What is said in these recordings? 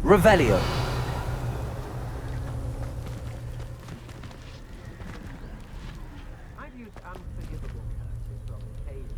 Revelio. I've used unforgivable curses from occasion.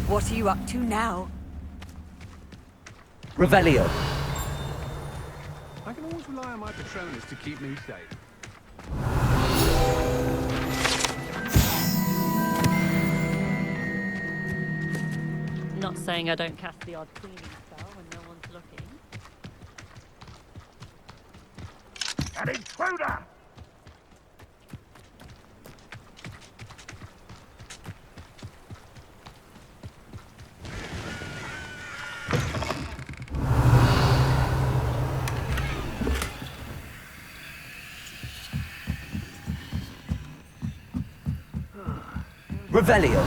What are you up to now? Revelio. I can always rely on my Patronus to keep me safe. Not saying I don't cast the odd cleaning spell when no one's looking. An intruder! Revelio.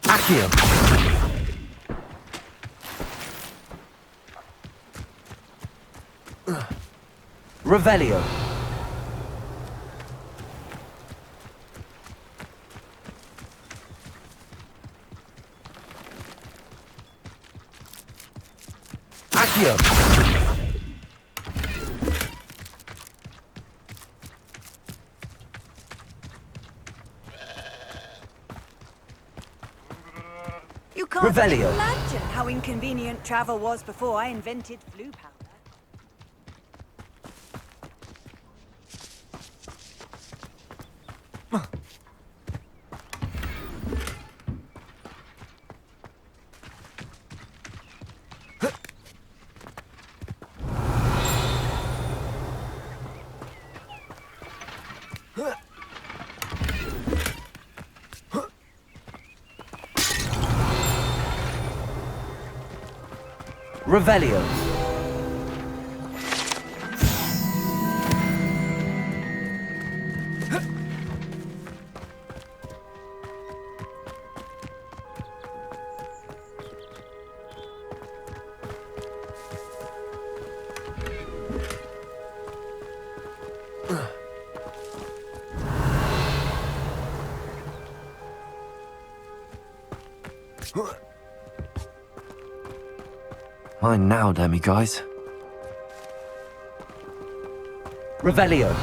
Accio. Revelio. Accio. You can't Revelio. imagine how inconvenient travel was before I invented flu powder. Revelio. Mine now, Demi guys. Revelio.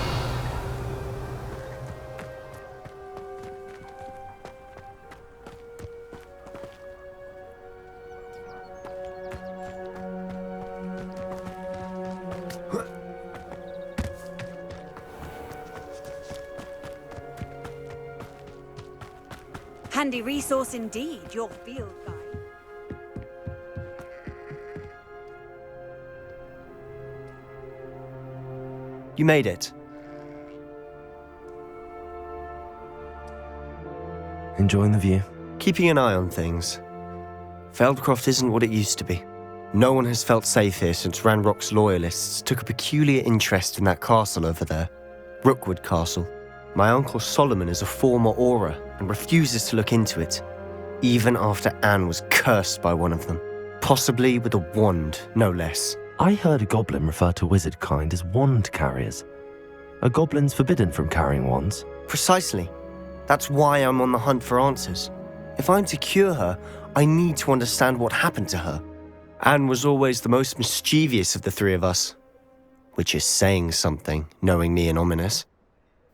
handy resource indeed, your field guide. You made it. Enjoying the view? Keeping an eye on things. Feldcroft isn't what it used to be. No one has felt safe here since Ranrock's loyalists took a peculiar interest in that castle over there. Rookwood Castle. My uncle Solomon is a former Auror and refuses to look into it, even after Anne was cursed by one of them. Possibly with a wand, no less. I heard a goblin refer to wizard kind as wand carriers. Are goblins forbidden from carrying wands? Precisely. That's why I'm on the hunt for answers. If I'm to cure her, I need to understand what happened to her. Anne was always the most mischievous of the three of us. Which is saying something, knowing me and Ominous.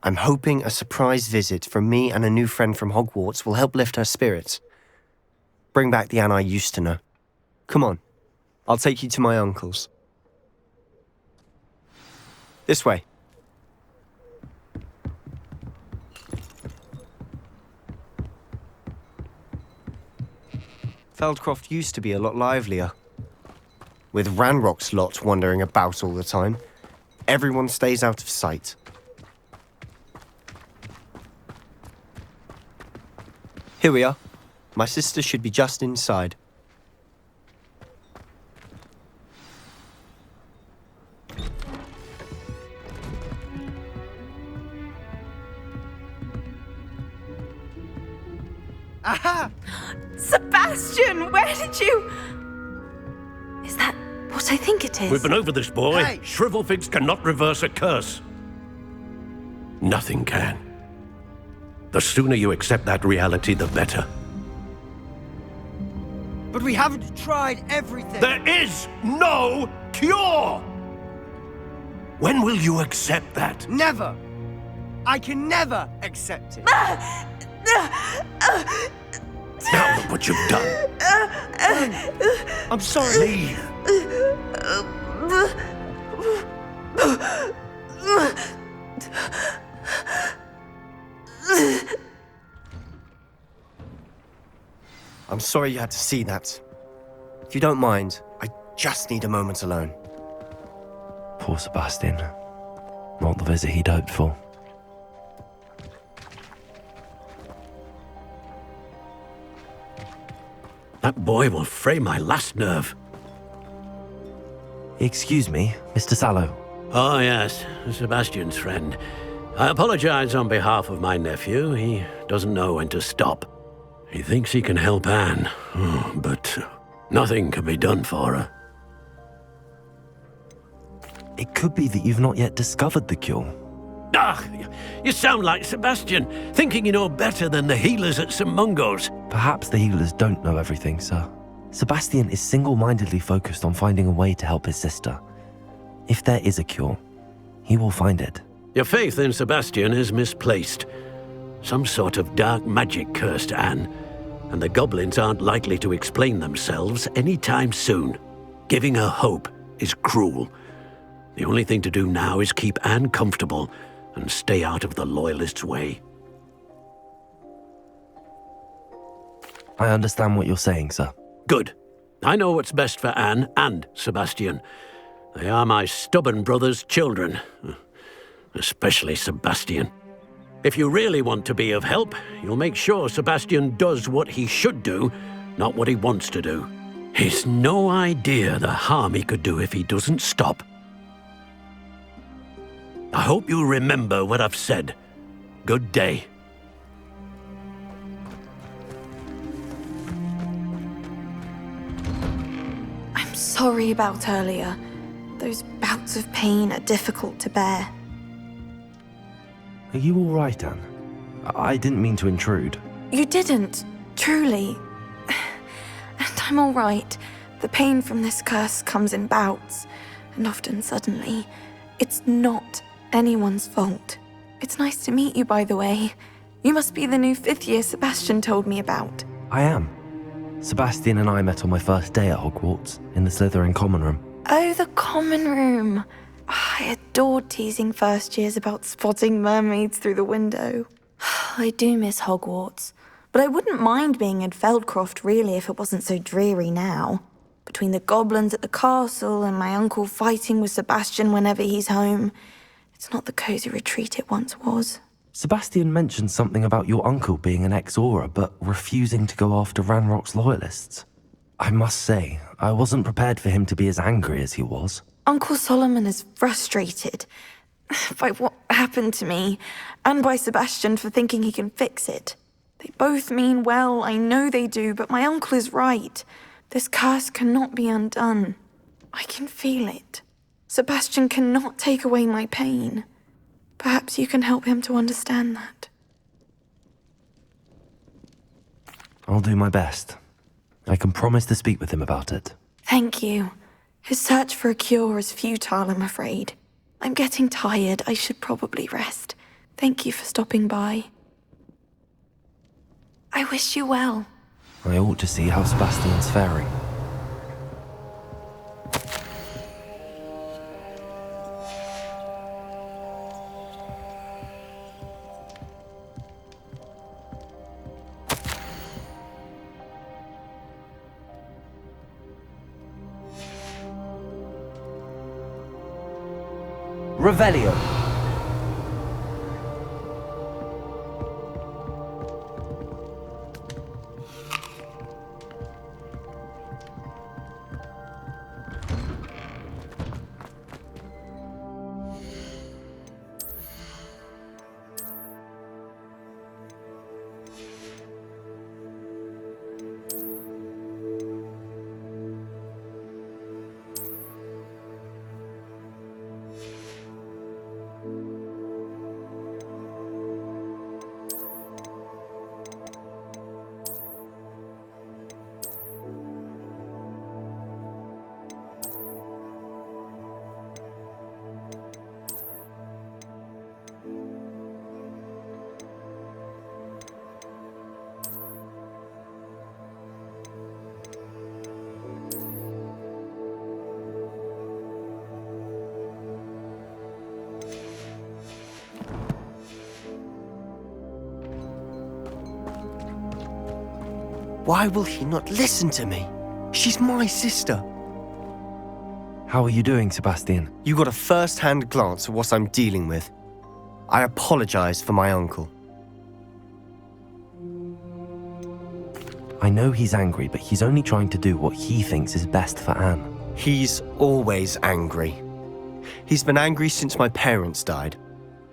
I'm hoping a surprise visit from me and a new friend from Hogwarts will help lift her spirits. Bring back the Anne I used to know. Come on, I'll take you to my uncle's. This way. Feldcroft used to be a lot livelier. With Ranrock's lot wandering about all the time, everyone stays out of sight. Here we are. My sister should be just inside. Aha! Sebastian, where did you... Is that what I think it is? We've been over this, boy. Hey! Shrivelfigs cannot reverse a curse. Nothing can. The sooner you accept that reality, the better. But we haven't tried everything. There is no cure! When will you accept that? Never. I can never accept it. Now look what you've done. I'm sorry. Leave. I'm sorry you had to see that. If you don't mind, I just need a moment alone. Poor Sebastian. Not the visit he'd hoped for. That boy will fray my last nerve. Excuse me, Mr. Sallow. Oh, yes, Sebastian's friend. I apologize on behalf of my nephew. He doesn't know when to stop. He thinks he can help Anne, but nothing can be done for her. It could be that you've not yet discovered the cure. Ah, you sound like Sebastian, thinking you know better than the healers at St. Mungo's. Perhaps the healers don't know everything, sir. Sebastian is single-mindedly focused on finding a way to help his sister. If there is a cure, he will find it. Your faith in Sebastian is misplaced. Some sort of dark magic cursed Anne, and the goblins aren't likely to explain themselves anytime soon. Giving her hope is cruel. The only thing to do now is keep Anne comfortable and stay out of the Loyalists' way. I understand what you're saying, sir. Good. I know what's best for Anne and Sebastian. They are my stubborn brother's children. Especially Sebastian. If you really want to be of help, you'll make sure Sebastian does what he should do, not what he wants to do. He's no idea the harm he could do if he doesn't stop. I hope you remember what I've said. Good day. I'm sorry about earlier. Those bouts of pain are difficult to bear. Are you all right, Anne? I didn't mean to intrude. You didn't, truly. And I'm all right. The pain from this curse comes in bouts, and often suddenly. It's not anyone's fault. It's nice to meet you, by the way. You must be the new 5th year Sebastian told me about. I am. Sebastian and I met on my first day at Hogwarts, in the Slytherin common room. Oh, the common room. I adored teasing first years about spotting mermaids through the window. I do miss Hogwarts, But I wouldn't mind being in Feldcroft, really, if it wasn't so dreary now. Between the goblins at the castle and my uncle fighting with Sebastian whenever he's home, it's not the cosy retreat it once was. Sebastian mentioned something about your uncle being an ex-Aura, but refusing to go after Ranrock's loyalists. I must say, I wasn't prepared for him to be as angry as he was. Uncle Solomon is frustrated by what happened to me, and by Sebastian for thinking he can fix it. They both mean well, I know they do, but my uncle is right. This curse cannot be undone. I can feel it. Sebastian cannot take away my pain. Perhaps you can help him to understand that. I'll do my best. I can promise to speak with him about it. Thank you. His search for a cure is futile, I'm afraid. I'm getting tired. I should probably rest. Thank you for stopping by. I wish you well. I ought to see how Sebastian's faring. Revelio. Why will he not listen to me? She's my sister. How are you doing, Sebastian? You got a first-hand glance at what I'm dealing with. I apologize for my uncle. I know he's angry, but he's only trying to do what he thinks is best for Anne. He's always angry. He's been angry since my parents died.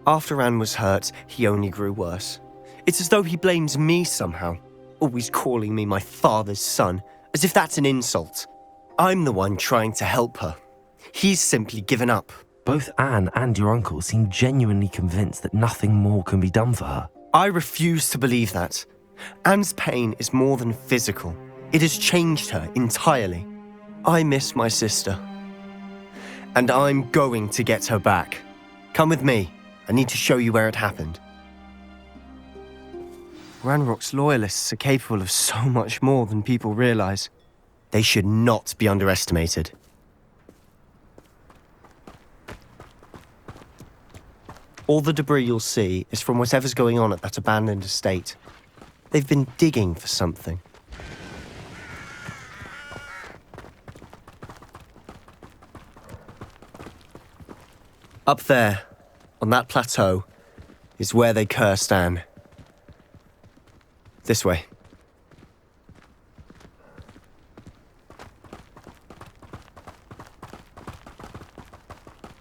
After Anne was hurt, he only grew worse. It's as though he blames me somehow, always calling me my father's son, as if that's an insult. I'm the one trying to help her. He's simply given up. Both Anne and your uncle seem genuinely convinced that nothing more can be done for her. I refuse to believe that. Anne's pain is more than physical. It has changed her entirely. I miss my sister. And I'm going to get her back. Come with me. I need to show you where it happened. Ranrock's loyalists are capable of so much more than people realize. They should not be underestimated. All the debris you'll see is from whatever's going on at that abandoned estate. They've been digging for something. Up there, on that plateau, is where they cursed Anne. This way.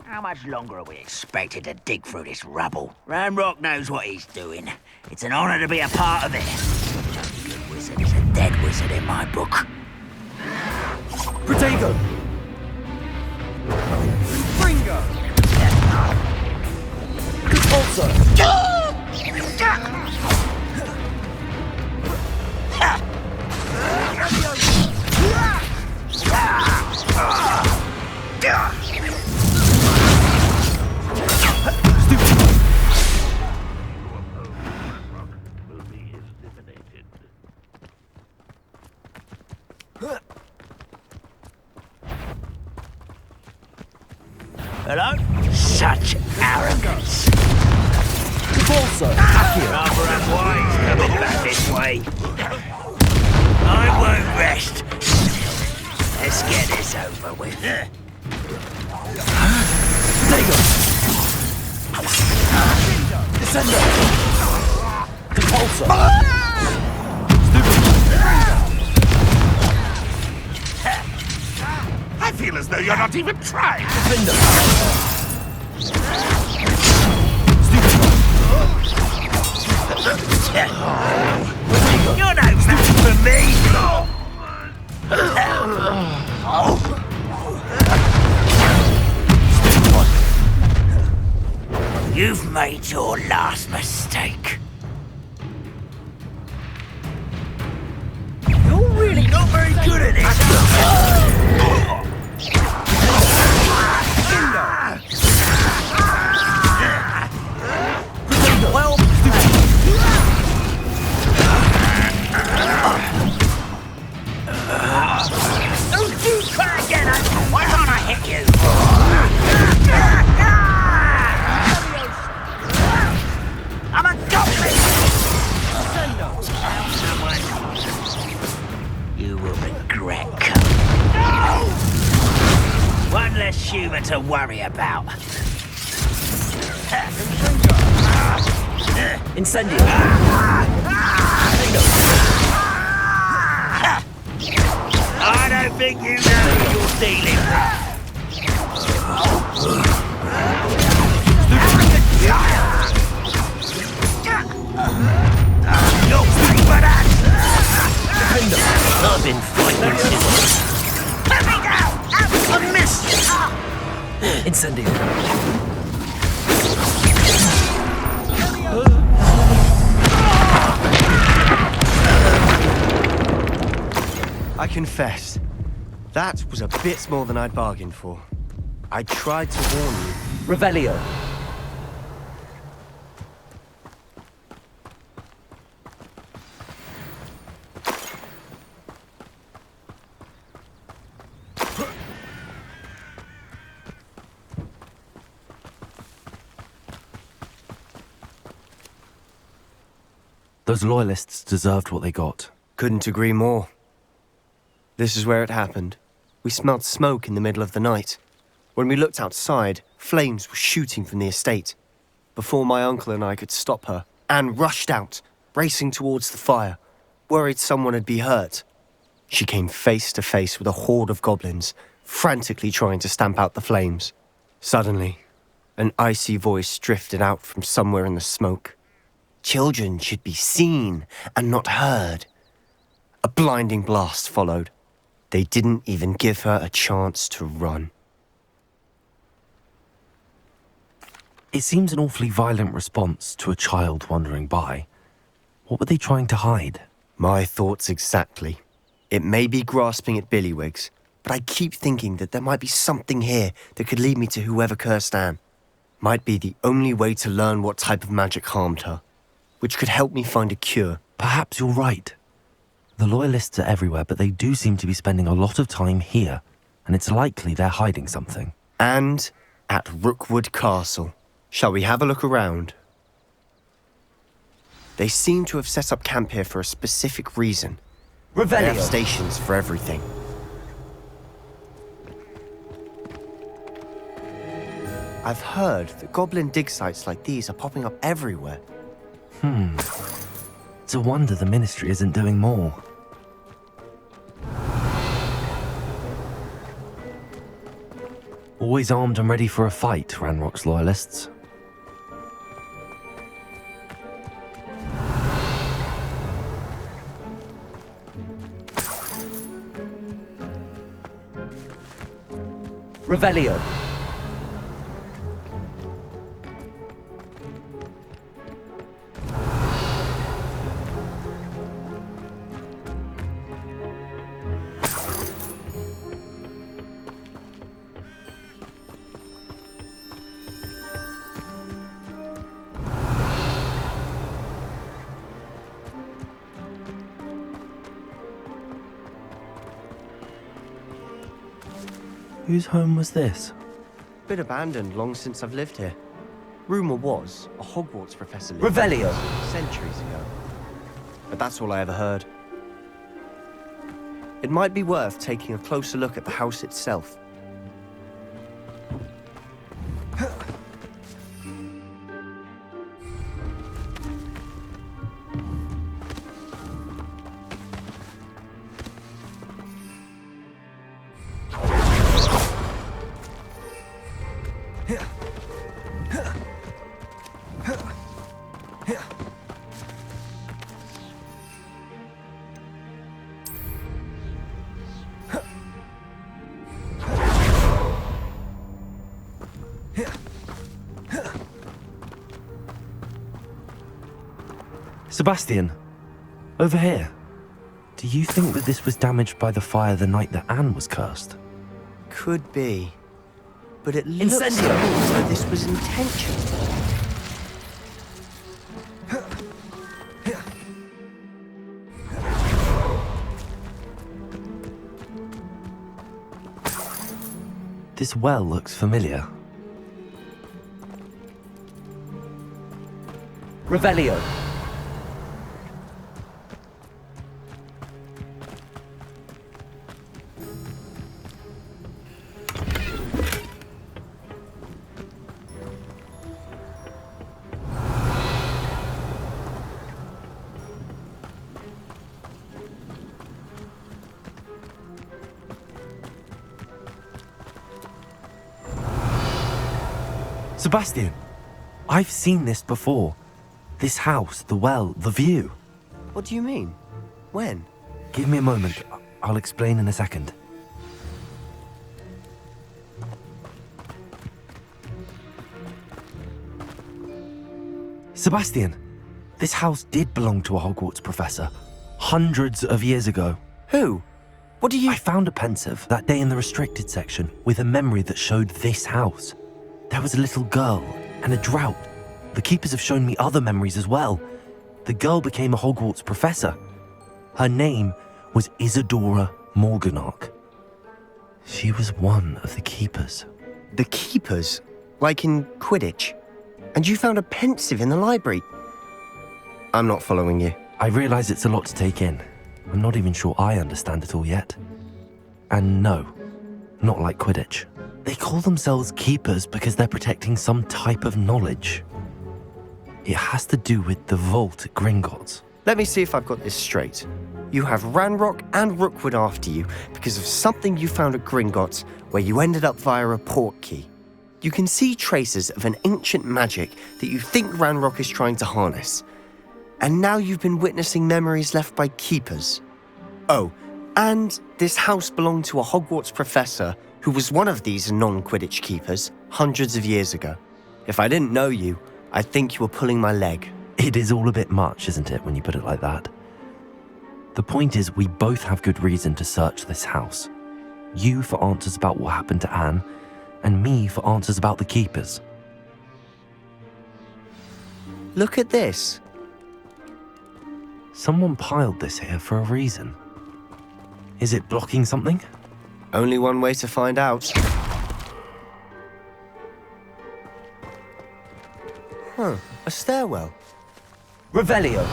How much longer are we expected to dig through this rubble? Ranrock knows what he's doing. It's an honor to be a part of it. A good wizard is a dead wizard in my book. Protego! Bringo! Also! Hello? Such arrogance. Also, Rather and wise, come Back this way. I won't rest. Let's get this over with. Dagger. Descender. Compulsor. I feel as though you're not even trying. Defender. You're no match for me! You've made your last mistake. You're really not very good at this. Well, don't you try again! Why can't I hit you? I'm a goblin! You will regret coming. No! One less human to worry about. Incendio. I don't think you know who you're dealing with. You'll pay for that! I've been fighting since. Let me go! I missed you! Incendio. I confess, that was a bit more than I'd bargained for. I tried to warn you. Revelio. Those loyalists deserved what they got. Couldn't agree more. This is where it happened. We smelled smoke in the middle of the night. When we looked outside, flames were shooting from the estate. Before my uncle and I could stop her, Anne rushed out, racing towards the fire, worried someone had been hurt. She came face to face with a horde of goblins, frantically trying to stamp out the flames. Suddenly, an icy voice drifted out from somewhere in the smoke. Children should be seen and not heard. A blinding blast followed. They didn't even give her a chance to run. It seems an awfully violent response to a child wandering by. What were they trying to hide? My thoughts exactly. It may be grasping at Billywigs, but I keep thinking that there might be something here that could lead me to whoever cursed Anne. Might be the only way to learn what type of magic harmed her, which could help me find a cure. Perhaps you're right. The Loyalists are everywhere, but they do seem to be spending a lot of time here, and it's likely they're hiding something. And at Rookwood Castle. Shall we have a look around? They seem to have set up camp here for a specific reason. They have stations for everything. I've heard that goblin dig sites like these are popping up everywhere. It's a wonder the Ministry isn't doing more. Always armed and ready for a fight, Ranrock's Loyalists. Revelio. Whose home was this? Been abandoned long since I've lived here. Rumour was a Hogwarts professor lived Revelio. here centuries ago. but that's all I ever heard. It might be worth taking a closer look at the house itself. Sebastian, over here. Do you think that this was damaged by the fire the night that Anne was cursed? Could be. But it looks Incendio! as though this was intentional. This well looks familiar. Revelio. Sebastian, I've seen this before. This house, the well, the view. What do you mean? When? Give me a moment. I'll explain in a second. Sebastian, this house did belong to a Hogwarts professor. Hundreds of years ago. Who? What do you... I found a pensive that day in the restricted section with a memory that showed this house. There was a little girl and a drought. The keepers have shown me other memories as well. The girl became a Hogwarts professor. Her name was Isadora Morganach. She was one of the keepers. The keepers? Like in Quidditch? And you found a pensive in the library? I'm not following you. I realize it's a lot to take in. I'm not even sure I understand it all yet. And no, not like Quidditch. They call themselves keepers because they're protecting some type of knowledge. It has to do with the vault at Gringotts. Let me see if I've got this straight. You have Ranrock and Rookwood after you because of something you found at Gringotts where you ended up via a portkey. You can see traces of an ancient magic that you think Ranrock is trying to harness. And now you've been witnessing memories left by keepers. Oh, and this house belonged to a Hogwarts professor who was one of these non-Quidditch keepers hundreds of years ago. If I didn't know you, I'd think you were pulling my leg. It is all a bit much, isn't it, when you put it like that? The point is, we both have good reason to search this house. You for answers about what happened to Anne, and me for answers about the keepers. Look at this. Someone piled this here for a reason. Is it blocking something? Only one way to find out. Huh, a stairwell. Revelio.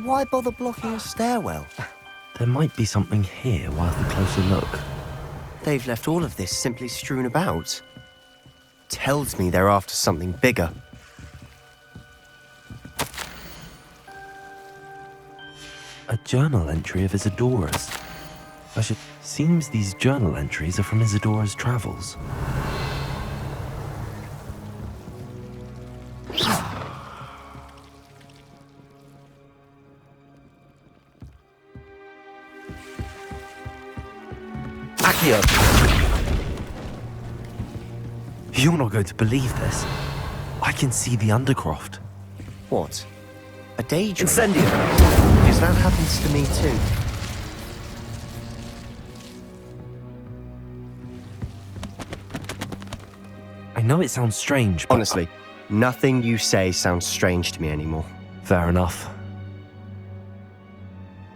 Why bother blocking a stairwell? There might be something here worth a closer look. They've left all of this simply strewn about. Tells me they're after something bigger. A journal entry of Isadora's. Seems these journal entries are from Isadora's travels. Accio. You're not going to believe this. I can see the Undercroft. What? A daydream? Incendio. Because that happens to me too. I know it sounds strange, but... Honestly, nothing you say sounds strange to me anymore. Fair enough.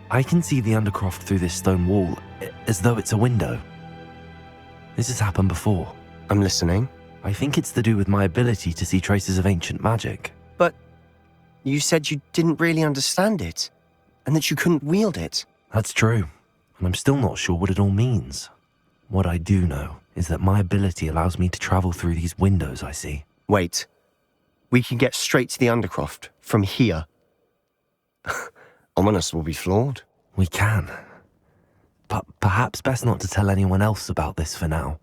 I can see the Undercroft through this stone wall, as though it's a window. This has happened before. I'm listening. I think it's to do with my ability to see traces of ancient magic. But you said you didn't really understand it, and that you couldn't wield it. That's true, and I'm still not sure what it all means. What I do know is that my ability allows me to travel through these windows I see. Wait. We can get straight to the Undercroft from here. Ominous will be floored. We can. But perhaps best not to tell anyone else about this for now.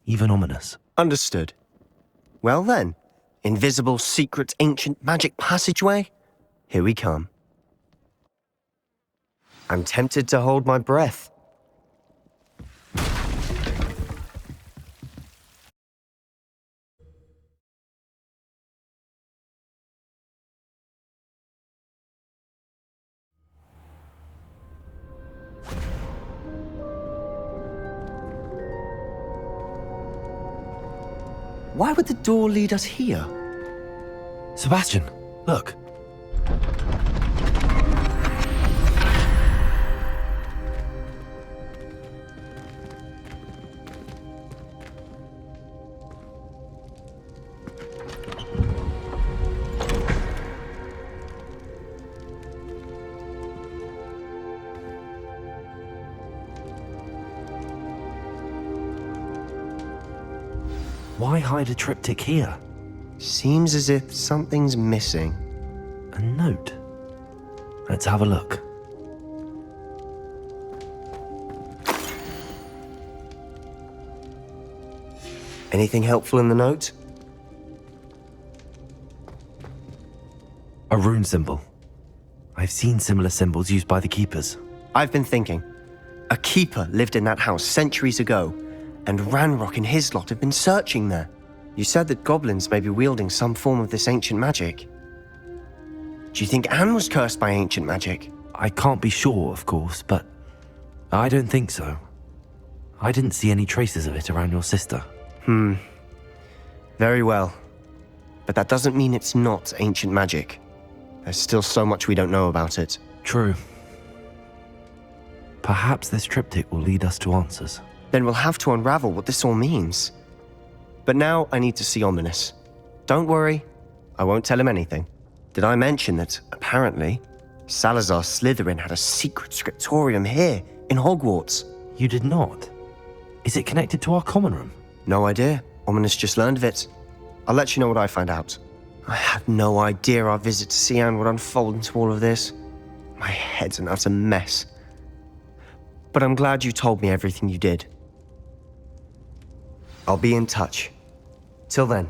Even Ominous. Understood. Well then, invisible, secret, ancient magic passageway? Here we come. I'm tempted to hold my breath. Why would the door lead us here? Sebastian, look. Why hide a triptych here? Seems as if something's missing. A note. Let's have a look. Anything helpful in the note? A rune symbol. I've seen similar symbols used by the keepers. I've been thinking. A keeper lived in that house centuries ago, and Ranrock and his lot have been searching there. You said that goblins may be wielding some form of this ancient magic. Do you think Anne was cursed by ancient magic? I can't be sure, of course, but I don't think so. I didn't see any traces of it around your sister. Very well. But that doesn't mean it's not ancient magic. There's still so much we don't know about it. True. Perhaps this triptych will lead us to answers. Then we'll have to unravel what this all means. But now I need to see Ominous. Don't worry, I won't tell him anything. Did I mention that, apparently, Salazar Slytherin had a secret scriptorium here in Hogwarts? You did not? Is it connected to our common room? No idea. Ominous just learned of it. I'll let you know what I find out. I had no idea our visit to Cian would unfold into all of this. My head's an utter mess. But I'm glad you told me everything you did. I'll be in touch. Till then.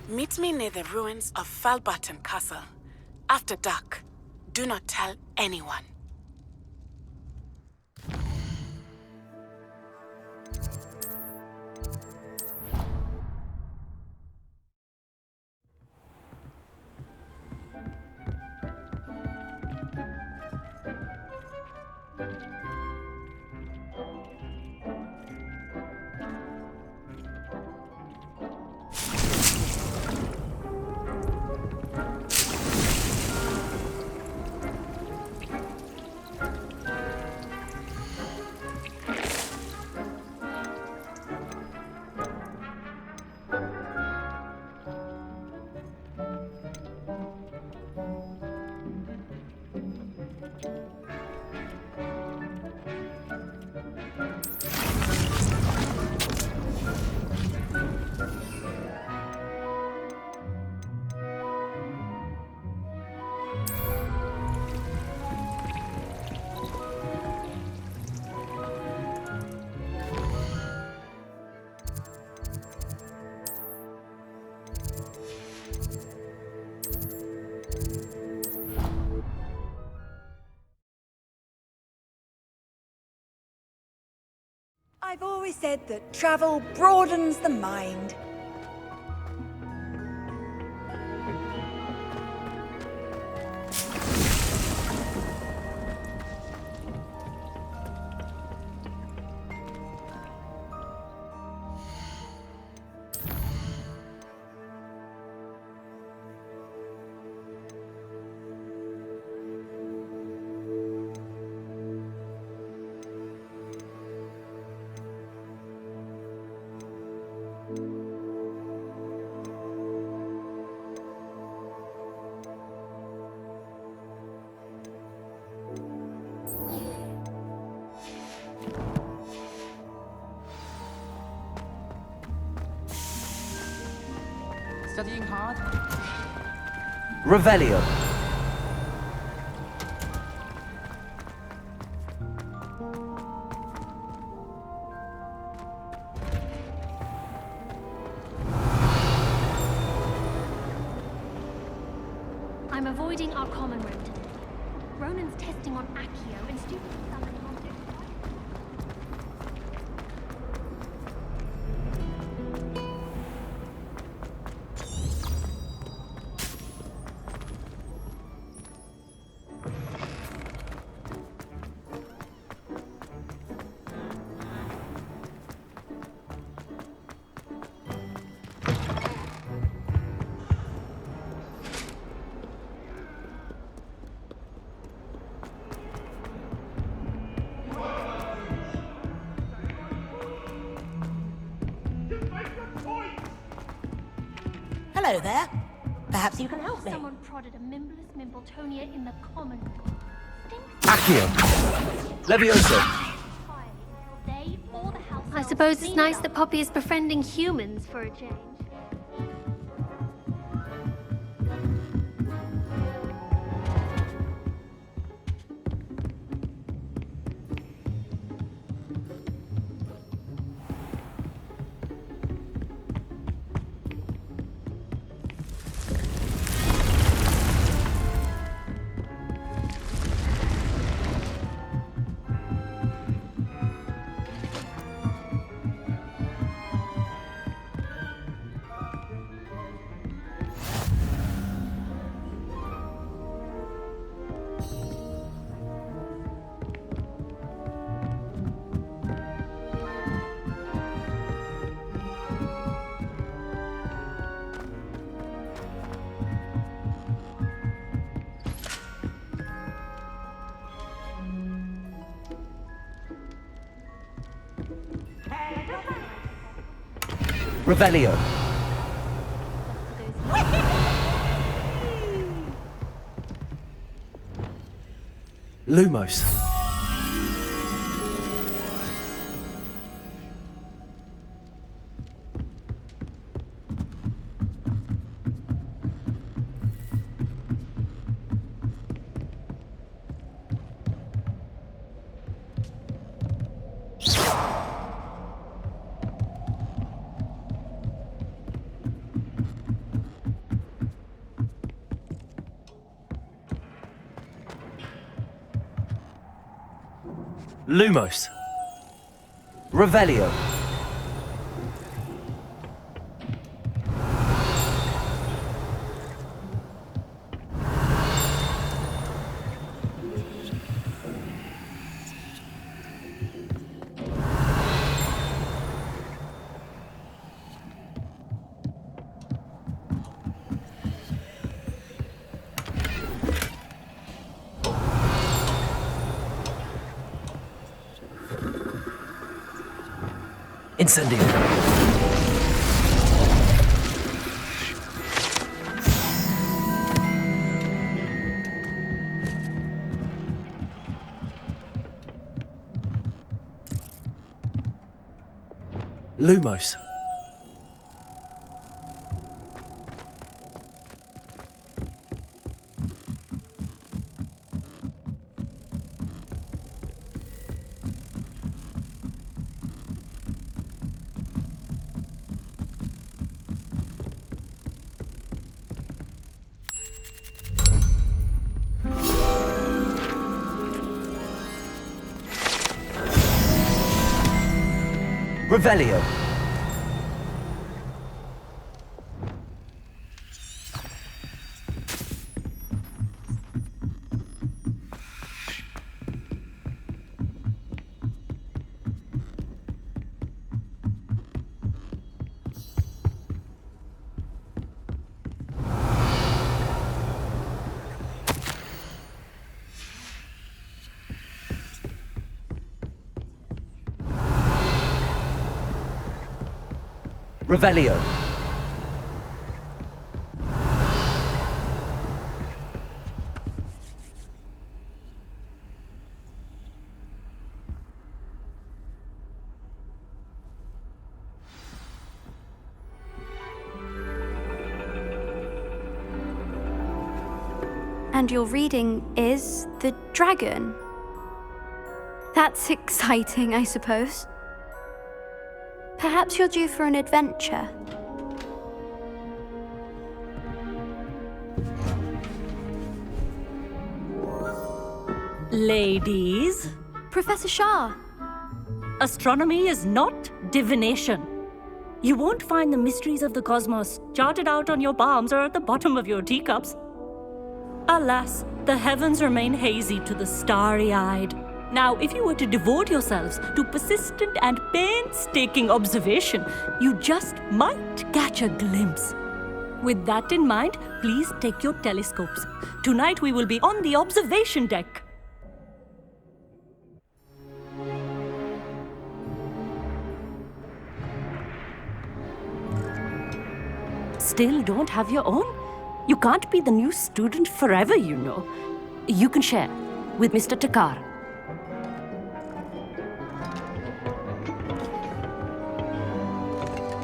Meet me near the ruins of Falbarton Castle. After dark. Do not tell anyone. I've always said that travel broadens the mind. studying hard? Revelio. I'm avoiding our common room today. Ronan's testing on Accio and students are summon objects. Hello there. Perhaps you can help me. Someone prodded a Mimbless Mimbletonia in the common room. Accio. Levioso. They or the house. I suppose it's nice that Poppy is befriending humans for a change. Revelio. Lumos. Lumos. Revelio. Incendio. Lumos. Revelio. Revelio. understand your reading is the dragon. That's exciting, I suppose. Perhaps you're due for an adventure. Ladies, Professor Shah. astronomy is not divination. You won't find the mysteries of the cosmos charted out on your palms or at the bottom of your teacups. Alas, the heavens remain hazy to the starry-eyed. Now, if you were to devote yourselves to persistent and painstaking observation, you just might catch a glimpse. With that in mind, please take your telescopes. Tonight we will be on the observation deck. Still don't have your own? You can't be the new student forever, you know. You can share with Mr. Takar.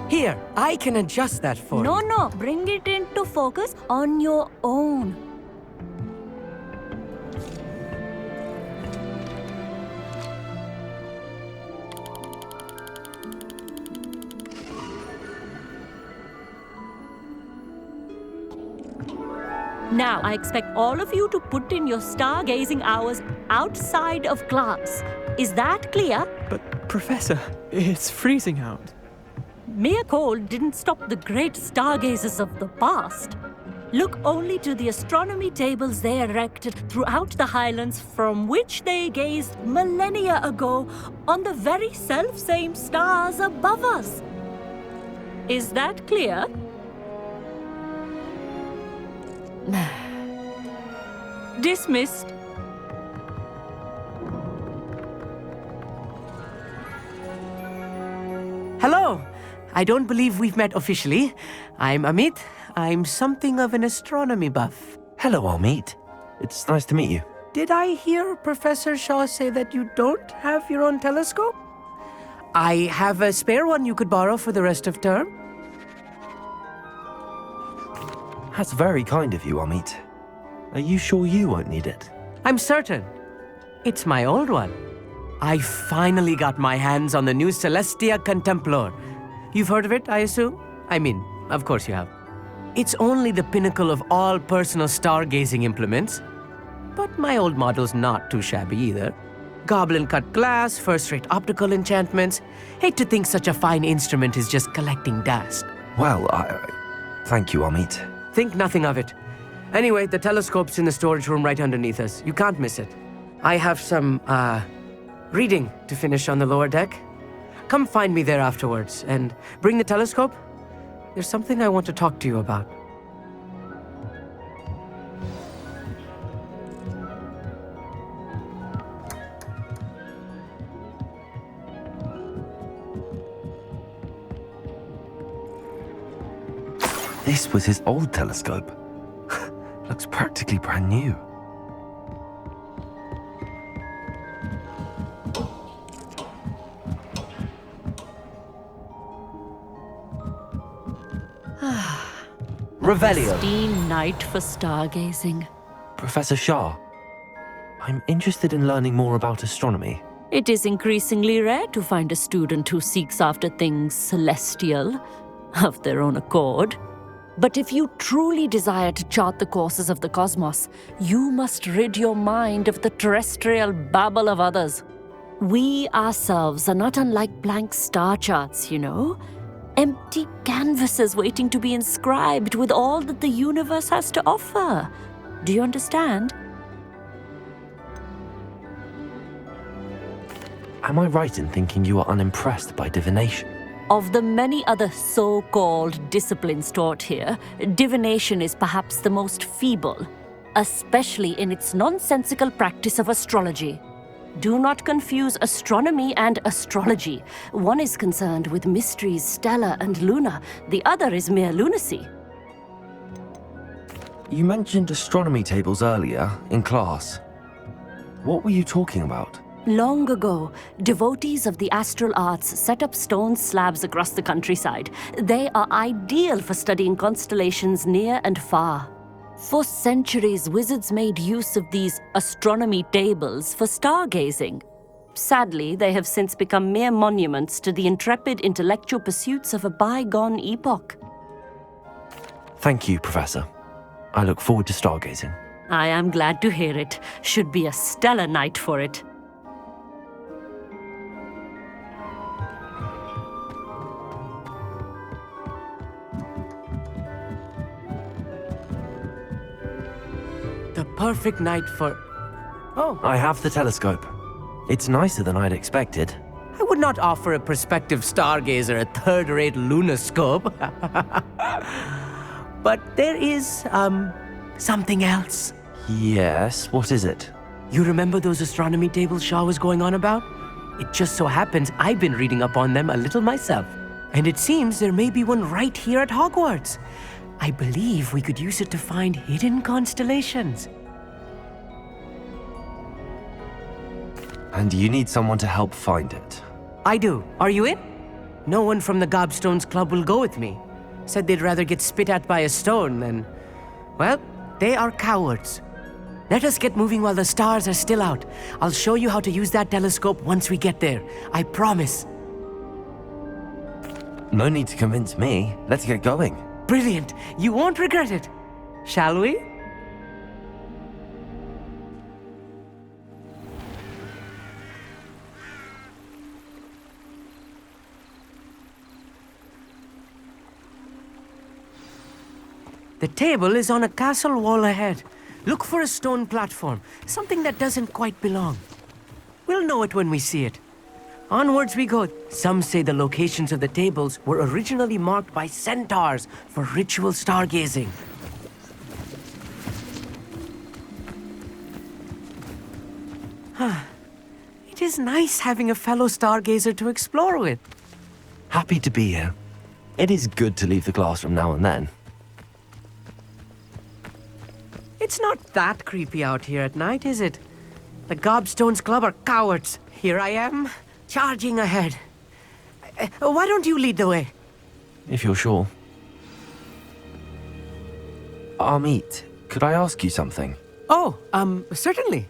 Here, I can adjust that for you. No, bring it into focus on your own. Now, I expect all of you to put in your stargazing hours outside of class. Is that clear? But, Professor, it's freezing out. Mere cold didn't stop the great stargazers of the past. Look only to the astronomy tables they erected throughout the highlands from which they gazed millennia ago on the very self-same stars above us. Is that clear? Dismissed. Hello! I don't believe we've met officially. I'm Amit. I'm something of an astronomy buff. Hello, Amit. It's nice to meet you. Did I hear Professor Shaw say that you don't have your own telescope? I have a spare one you could borrow for the rest of term. That's very kind of you, Amit. Are you sure you won't need it? I'm certain. It's my old one. I finally got my hands on the new Celestia Contemplar. You've heard of it, I assume? I mean, of course you have. It's only the pinnacle of all personal stargazing implements. But my old model's not too shabby either. Goblin-cut glass, first-rate optical enchantments. Hate to think such a fine instrument is just collecting dust. Well, thank you, Amit. Think nothing of it. Anyway, the telescope's in the storage room right underneath us. You can't miss it. I have some, reading to finish on the lower deck. Come find me there afterwards, and bring the telescope. There's something I want to talk to you about. This was his old telescope. Looks practically brand new. Revelio. Pristine night for stargazing. Professor Shah, I'm interested in learning more about astronomy. It is increasingly rare to find a student who seeks after things celestial of their own accord. But if you truly desire to chart the courses of the cosmos, you must rid your mind of the terrestrial babble of others. We ourselves are not unlike blank star charts, you know. Empty canvases waiting to be inscribed with all that the universe has to offer. Do you understand? Am I right in thinking you are unimpressed by divination? Of the many other so-called disciplines taught here, divination is perhaps the most feeble, especially in its nonsensical practice of astrology. Do not confuse astronomy and astrology. One is concerned with mysteries stellar and lunar, the other is mere lunacy. You mentioned astronomy tables earlier in class. What were you talking about? Long ago, devotees of the astral arts set up stone slabs across the countryside. They are ideal for studying constellations near and far. For centuries, wizards made use of these astronomy tables for stargazing. Sadly, they have since become mere monuments to the intrepid intellectual pursuits of a bygone epoch. Thank you, Professor. I look forward to stargazing. I am glad to hear it. Should be a stellar night for it. The perfect night for... Oh. I have the telescope. It's nicer than I'd expected. I would not offer a prospective stargazer a third-rate lunoscope. But there is, something else. Yes, what is it? You remember those astronomy tables Shaw was going on about? It just so happens I've been reading up on them a little myself. And it seems there may be one right here at Hogwarts. I believe we could use it to find hidden constellations. And you need someone to help find it. I do. Are you in? No one from the Gobstones Club will go with me. Said they'd rather get spit at by a stone than... Well, they are cowards. Let us get moving while the stars are still out. I'll show you how to use that telescope once we get there. I promise. No need to convince me. Let's get going. Brilliant. You won't regret it. Shall we? The table is on a castle wall ahead. Look for a stone platform, something that doesn't quite belong. We'll know it when we see it. Onwards we go. Some say the locations of the tables were originally marked by centaurs for ritual stargazing. It is nice having a fellow stargazer to explore with. Happy to be here. It is good to leave the classroom now and then. It's not that creepy out here at night, is it? The Gobstones Club are cowards. Here I am, charging ahead. Why don't you lead the way? If you're sure. Amit, could I ask you something? Oh, certainly.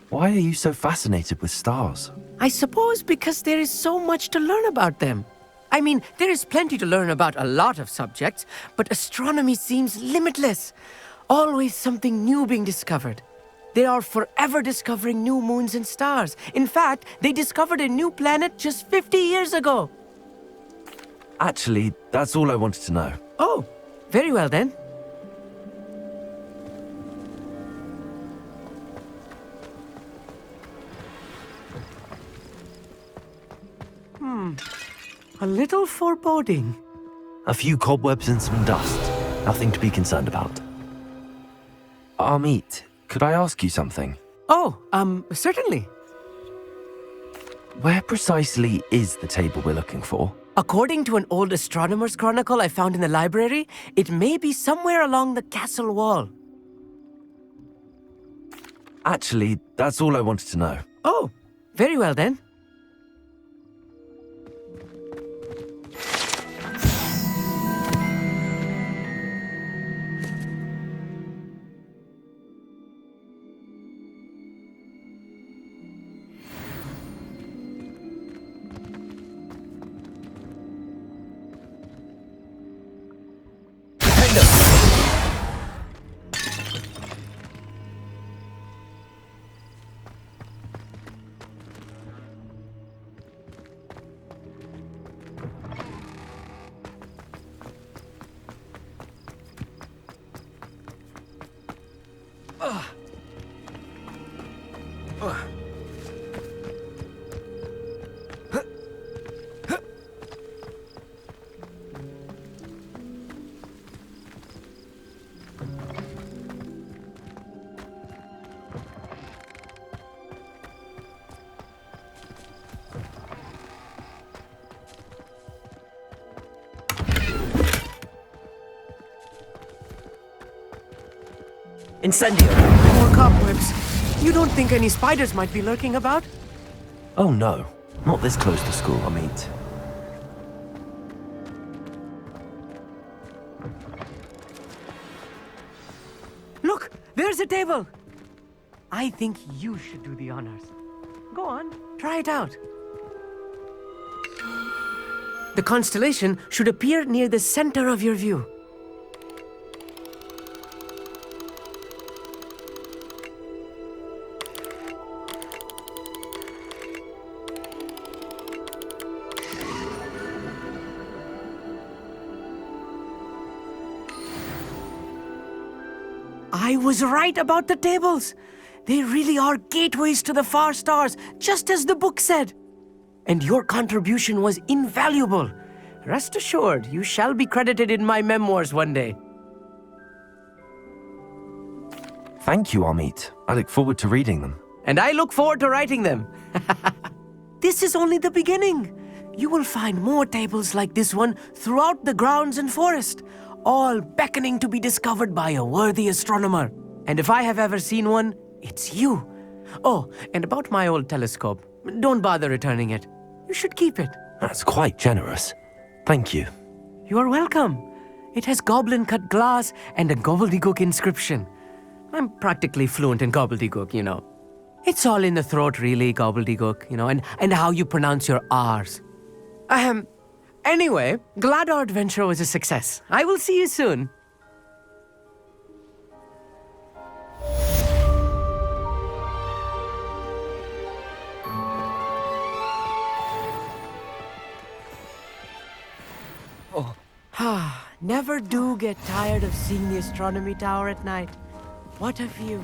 Why are you so fascinated with stars? I suppose because there is so much to learn about them. I mean, there is plenty to learn about a lot of subjects, but astronomy seems limitless. Always something new being discovered. They are forever discovering new moons and stars. In fact, they discovered a new planet just 50 years ago. Actually, that's all I wanted to know. Oh, very well then. A little foreboding. A few cobwebs and some dust. Nothing to be concerned about. Amit, could I ask you something? Oh, certainly. Where precisely is the table we're looking for? According to an old astronomer's chronicle I found in the library, it may be somewhere along the castle wall. Actually, that's all I wanted to know. Oh, very well then. Incendio! More cobwebs. You don't think any spiders might be lurking about? Oh no, not this close to school, Amit. Here's a table. I think you should do the honors. Go on, try it out. The constellation should appear near the center of your view. I was right about the tables. They really are gateways to the far stars, just as the book said. And your contribution was invaluable. Rest assured, you shall be credited in my memoirs one day. Thank you, Amit. I look forward to reading them. And I look forward to writing them. This is only the beginning. You will find more tables like this one throughout the grounds and forest, all beckoning to be discovered by a worthy astronomer. And if I have ever seen one, it's you. Oh, and about my old telescope, don't bother returning it. You should keep it. That's quite generous. Thank you. You are welcome. It has goblin-cut glass and a gobbledygook inscription. I'm practically fluent in gobbledygook, you know. It's all in the throat, really, gobbledygook, you know, and how you pronounce your R's. Anyway, glad our adventure was a success. I will see you soon. Never do get tired of seeing the astronomy tower at night. What a view.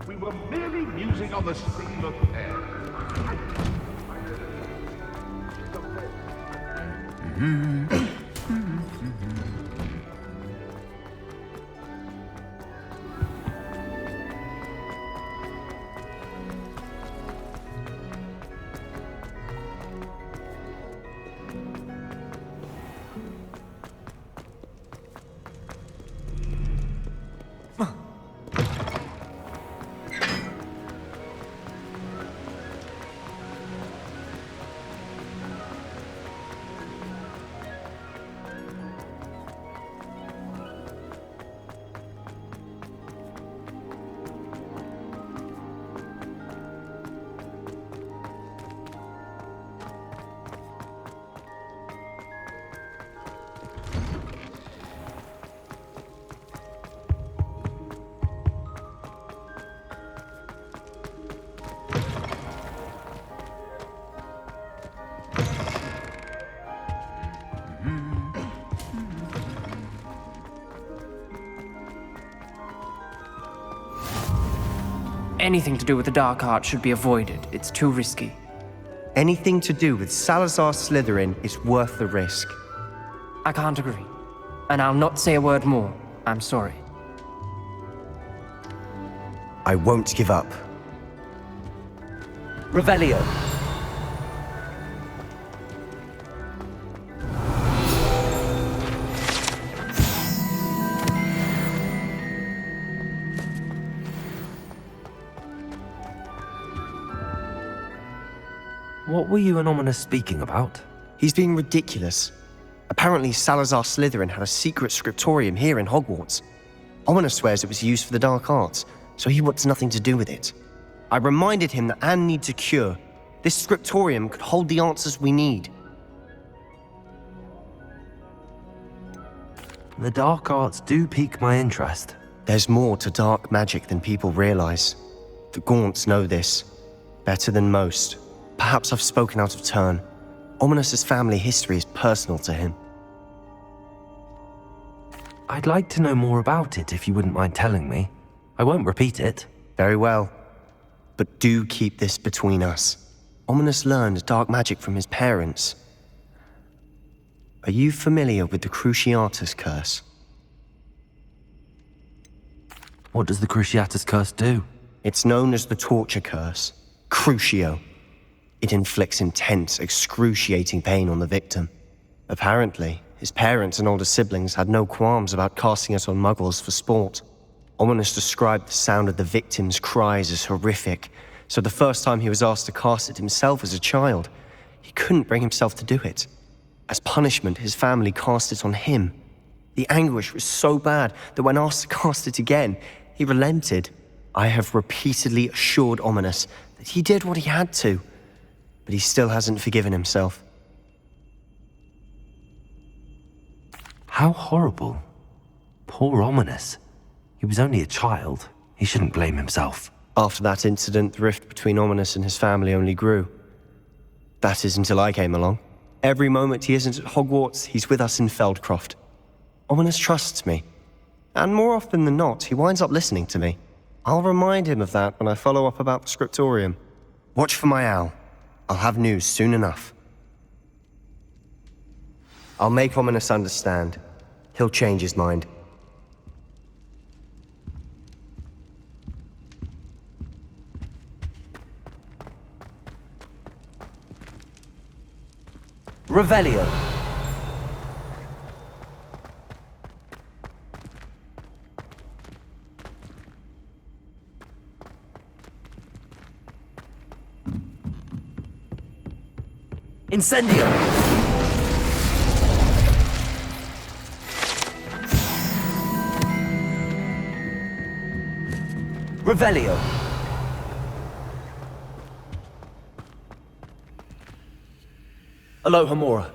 We were merely musing on the stream of air. Anything to do with the dark art should be avoided. It's too risky. Anything to do with Salazar Slytherin is worth the risk. I can't agree. And I'll not say a word more. I'm sorry. I won't give up. Revelio. What were you and Ominous speaking about? He's being ridiculous. Apparently, Salazar Slytherin had a secret scriptorium here in Hogwarts. Ominous swears it was used for the dark arts, so he wants nothing to do with it. I reminded him that Anne needs a cure. This scriptorium could hold the answers we need. The dark arts do pique my interest. There's more to dark magic than people realize. The Gaunts know this better than most. Perhaps I've spoken out of turn. Ominous's family history is personal to him. I'd like to know more about it if you wouldn't mind telling me. I won't repeat it. Very well. But do keep this between us. Ominous learned dark magic from his parents. Are you familiar with the Cruciatus Curse? What does the Cruciatus Curse do? It's known as the Torture Curse. Crucio. It inflicts intense, excruciating pain on the victim. Apparently, his parents and older siblings had no qualms about casting it on muggles for sport. Ominous described the sound of the victim's cries as horrific, so the first time he was asked to cast it himself as a child, he couldn't bring himself to do it. As punishment, his family cast it on him. The anguish was so bad that when asked to cast it again, he relented. I have repeatedly assured Ominous that he did what he had to, but he still hasn't forgiven himself. How horrible. Poor Ominous. He was only a child. He shouldn't blame himself. After that incident, the rift between Ominous and his family only grew. That is until I came along. Every moment he isn't at Hogwarts, he's with us in Feldcroft. Ominous trusts me. And more often than not, he winds up listening to me. I'll remind him of that when I follow up about the scriptorium. Watch for my owl. I'll have news soon enough. I'll make Ominous understand. He'll change his mind. Revelio. Incendio. Revelio. Alohomora.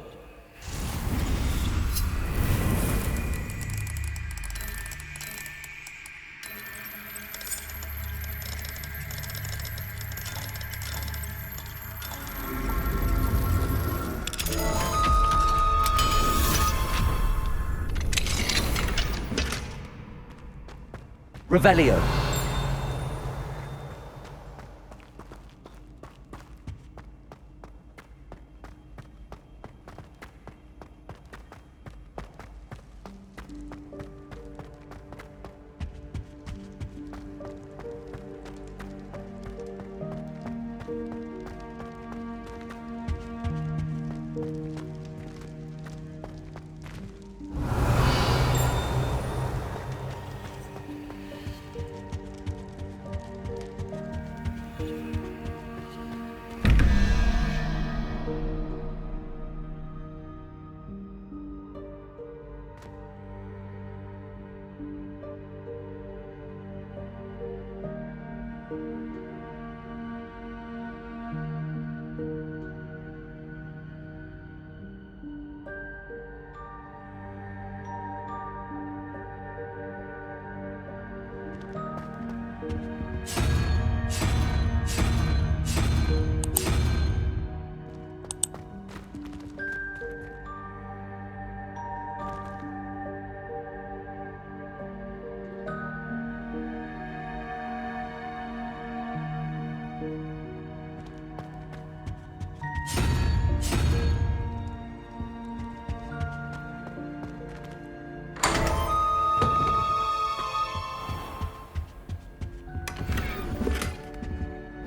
Revelio.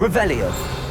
Revelio.